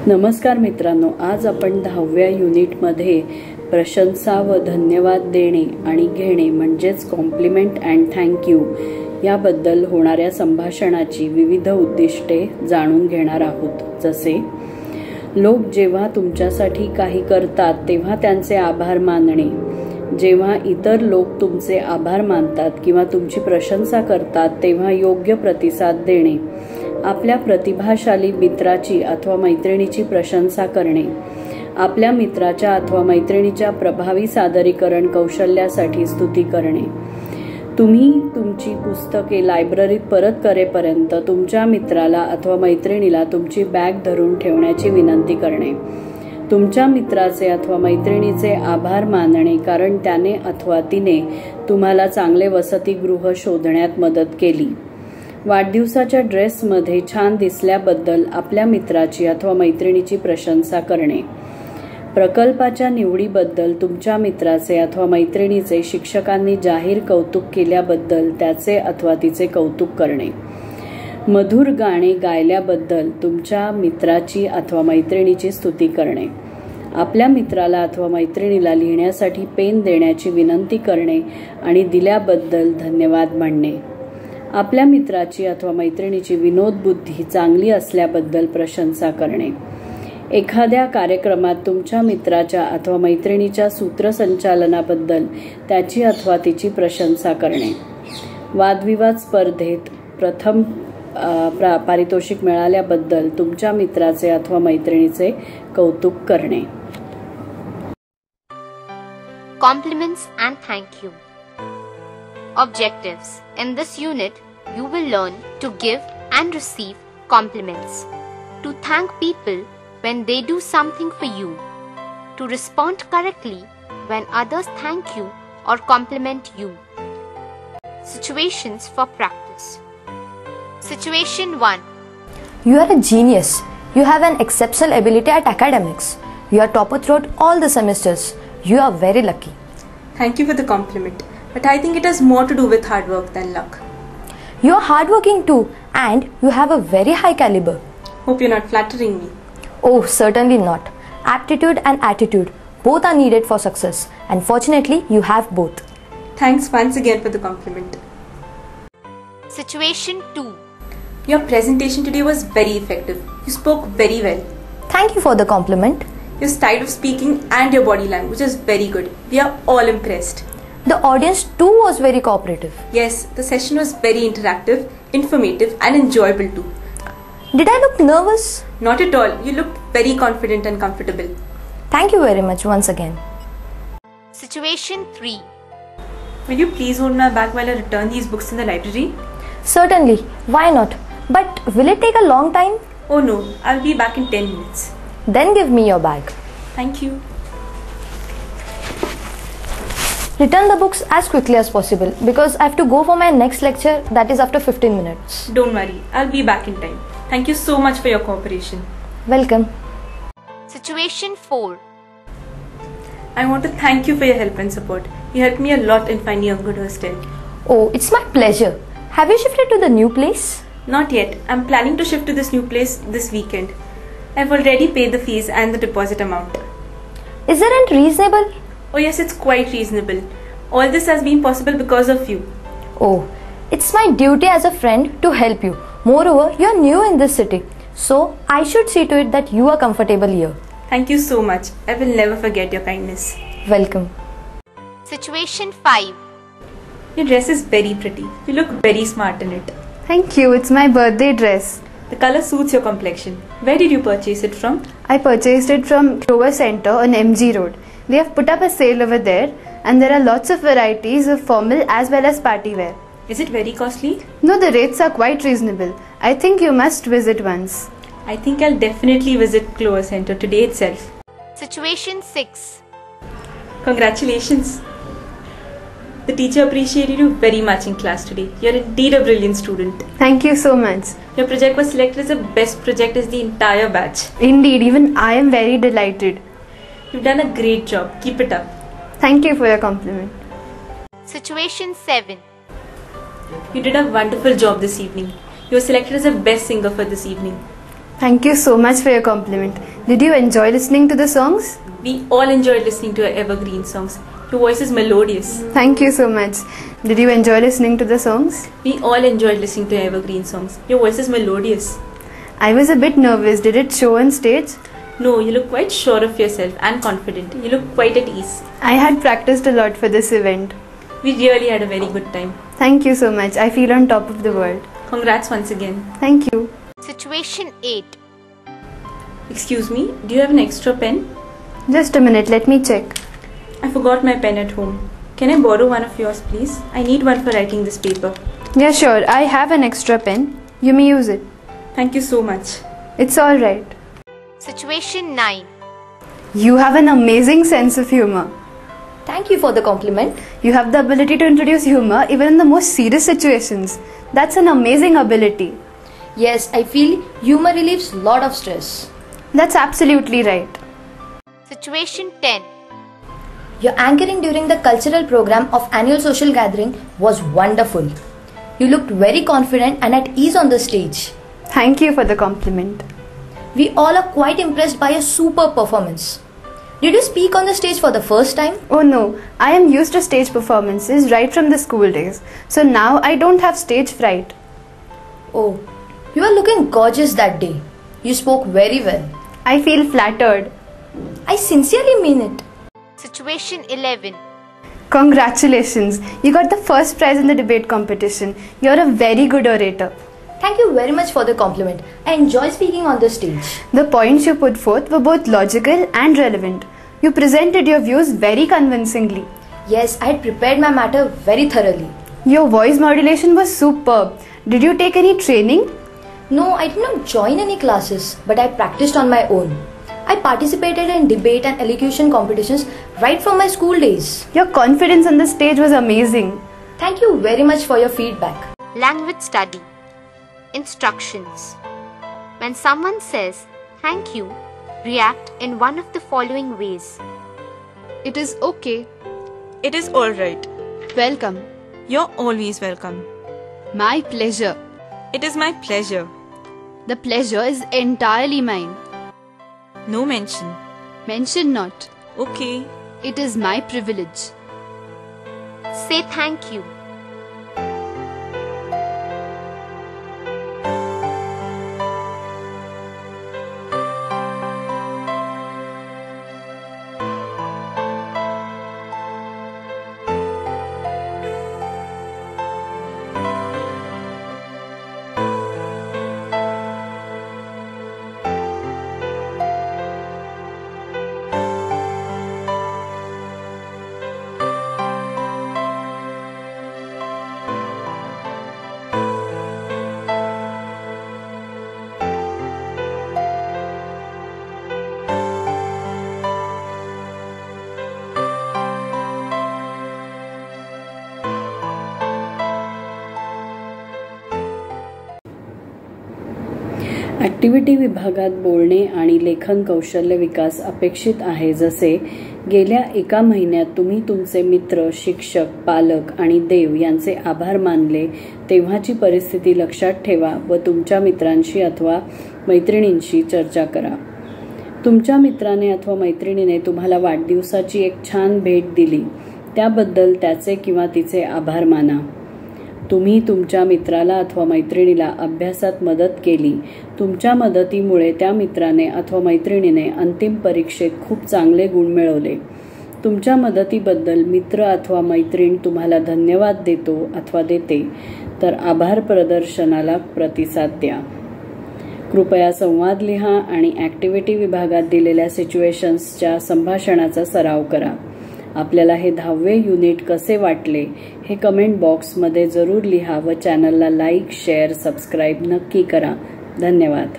नमस्कार मित्रांनो, आज आपण 10व्या युनिटमध्ये प्रशंसा व धन्यवाद देणे आणि घेणे म्हणजेच कॉम्प्लिमेंट अँड थँक्यू याबद्दल होणाऱ्या संभाषणाची विविध उद्दिष्टे जाणून घेणार आहोत. जसे लोक जेव्हा तुमच्यासाठी काही करतात तेव्हा त्यांचे आभार मानणे, जेव्हा इतर लोक तुमचे आभार मानतात किंवा तुमची प्रशंसा करतात तेव्हा योग्य प्रतिसाद देणे, आपल्या प्रतिभाशाली मित्राची अथवा मैत्रिणीची प्रशंसा करणे, आपल्या मित्राच्या अथवा मैत्रिणीच्या प्रभावी सादरीकरण कौशल्यासाठी स्तुती करणे, तुम्ही तुमची पुस्तके लायब्ररीत परत करेपर्यंत तुमच्या मित्राला अथवा मैत्रिणीला तुमची बॅग धरून ठेवण्याची विनंती करणे, तुमच्या मित्राचे अथवा मैत्रिणीचे आभार मानणे कारण त्याने अथवा तिने तुम्हाला चांगले वसतिगृह शोधण्यात मदत केली, वाढदिवसाच्या ड्रेसमध्ये छान दिसल्याबद्दल आपल्या मित्राची अथवा मैत्रिणीची प्रशंसा करणे, प्रकल्पाच्या निवडीबद्दल तुमच्या मित्राचे अथवा मैत्रिणीचे शिक्षकांनी जाहीर कौतुक केल्याबद्दल त्याचे अथवा तिचे कौतुक करणे, मधुर गाणे गायल्याबद्दल तुमच्या मित्राची अथवा मैत्रिणीची स्तुती करणे, आपल्या मित्राला अथवा मैत्रिणीला लिहिण्यासाठी पेन देण्याची विनंती करणे आणि दिल्याबद्दल धन्यवाद म्हणणे, आपल्या मित्राची अथवा मैत्रिणीची विनोदबुद्धी चांगली असल्याबद्दल प्रशंसा करणे, एखाद्या कार्यक्रमात तुमच्या मित्राच्या अथवा मैत्रिणीच्या सूत्रसंचालनाबद्दल त्याची अथवा तिची प्रशंसा करणे, वादविवाद स्पर्धेत प्रथम पारितोषिक मिळाल्याबद्दल तुमच्या मित्राचे अथवा मैत्रिणीचे कौतुक करणे. Compliments and thank you. Objectives. In this unit, you will learn to give and receive compliments, to thank people when they do something for you, to respond correctly when others thank you or compliment you. Situations for practice. Situation 1. You are a genius. You have an exceptional ability at academics. You are topper throughout all the semesters. You are very lucky. Thank you for the compliment, but I think it has more to do with hard work than luck. You are hardworking too, and you have a very high caliber. Hope you're not flattering me. Oh, certainly not. Aptitude and attitude, both are needed for success, and fortunately, you have both. Thanks once again for the compliment. Situation 2. Your presentation today was very effective. You spoke very well. Thank you for the compliment. Your style of speaking and your body language is very good. We are all impressed. The audience too was very cooperative. Yes, the session was very interactive, informative and enjoyable too. Did I look nervous? Not at all. You looked very confident and comfortable. Thank you very much once again. Situation 3. Will you please hold my bag while I return these books in the library? Certainly. Why not? But will it take a long time? Oh no, I'll be back in 10 minutes. Then give me your bag. Thank you. Return the books as quickly as possible because I have to go for my next lecture, that is after 15 minutes. Don't worry, I'll be back in time. Thank you so much for your cooperation. Welcome. Situation 4. I want to thank you for your help and support. You helped me a lot in finding a good hostel. Oh, it's my pleasure. Have you shifted to the new place? Not yet. I'm planning to shift to this new place this weekend. I've already paid the fees and the deposit amount. Is that unreasonable? Oh yes, it's quite reasonable. All this has been possible because of you. Oh, it's my duty as a friend to help you. Moreover, you're new in this city, so I should see to it that you are comfortable here. Thank you so much. I will never forget your kindness. Welcome. Situation 5. Your dress is very pretty. You look very smart in it. Thank you, it's my birthday dress. The color suits your complexion. Where did you purchase it from? I purchased it from Clover Center on MG Road. They have put up a sale over there and there are lots of varieties of formal as well as party wear. Is it very costly? No, the rates are quite reasonable. I think you must visit once. I think I'll definitely visit Clover Center today itself. Situation 6. Congratulations. The teacher appreciated you very much in class today. You're indeed a brilliant student. Thank you so much. Your project was selected as the best project as the entire batch. Indeed, even I am very delighted. You've done a great job. Keep it up. Thank you for your compliment. Situation 7. You did a wonderful job this evening. You were selected as the best singer for this evening. Thank you so much for your compliment. Did you enjoy listening to the songs? We all enjoyed listening to your evergreen songs. Your voice is melodious. Thank you so much. Did you enjoy listening to the songs? We all enjoyed listening to your evergreen songs. Your voice is melodious. I was a bit nervous. Did it show on stage? No, you look quite sure of yourself and confident. You look quite at ease. I had practiced a lot for this event. We really had a very good time. Thank you so much. I feel on top of the world. Congrats once again. Thank you. Situation 8. Excuse me, do you have an extra pen? Just a minute, let me check. I forgot my pen at home. Can I borrow one of yours, please? I need one for writing this paper. Yeah, sure. I have an extra pen. You may use it. Thank you so much. It's alright. Situation 9. You have an amazing sense of humor. Thank you for the compliment. You have the ability to introduce humor even in the most serious situations. That's an amazing ability. Yes, I feel humor relieves lot of stress. That's absolutely right. Situation 10. Your anchoring during the cultural program of annual social gathering was wonderful. You looked very confident and at ease on the stage. Thank you for the compliment. We all are quite impressed by your superb performance. Did you speak on the stage for the first time? Oh no, I am used to stage performances right from the school days. So now I don't have stage fright. Oh, you were looking gorgeous that day. You spoke very well. I feel flattered. I sincerely mean it. Situation 11. Congratulations, you got the first prize in the debate competition. You're a very good orator. Thank you very much for the compliment. I enjoy speaking on the stage. The points you put forth were both logical and relevant. You presented your views very convincingly. Yes, I had prepared my matter very thoroughly. Your voice modulation was superb. Did you take any training? No, I did not join any classes, but I practiced on my own. I participated in debate and elocution competitions right from my school days. Your confidence on the stage was amazing. Thank you very much for your feedback. Language study. Instructions. When someone says thank you, react in one of the following ways. It is okay. It is alright. Welcome. You're always welcome. My pleasure. It is my pleasure. The pleasure is entirely mine. No mention. Mention not. Okay. It is my privilege. Say thank you. Activity विभागात बोलणे आणि लेखन कौशल्य विकास अपेक्षित आहे. जसे गेल्या 1 महिन्यात तुम्ही तुमचे मित्र, शिक्षक, पालक आणि देव यांचे आभार मानले तेव्हाची परिस्थिती लक्षात ठेवा व तुमच्या मित्रांशी अथवा मैत्रिणींशी चर्चा करा. तुमच्या मित्राने अथवा मैत्रिणीने तुम्हाला वाढदिवसाची एक छान भेट दिली, त्याबद्दल त्याचे किंवा तिचे आभार माना. तुम्ही तुमच्या मित्राला अथवा मैत्रिणीला अभ्यासात मदत केली. तुमच्या मदतीमुळे त्या मित्राने अथवा मैत्रिणीने अंतिम परीक्षेत खूप चांगले गुण मिळवले. तुमच्या मदतीबद्दल मित्र अथवा मैत्रीण तुम्हाला धन्यवाद देतो अथवा देते तर आभार प्रदर्शनाला प्रतिसाद द्या. कृपया संवाद लिहा आणि ॲक्टिव्हिटी विभागात दिलेल्या सिच्युएशन्सच्या संभाषणाचा सराव करा. आपल्याला हे 10वे युनिट कसे वाटले हे कमेंट बॉक्समध्ये जरूर लिहा व चॅनलला लाईक, शेअर, सबस्क्राईब नक्की करा. धन्यवाद.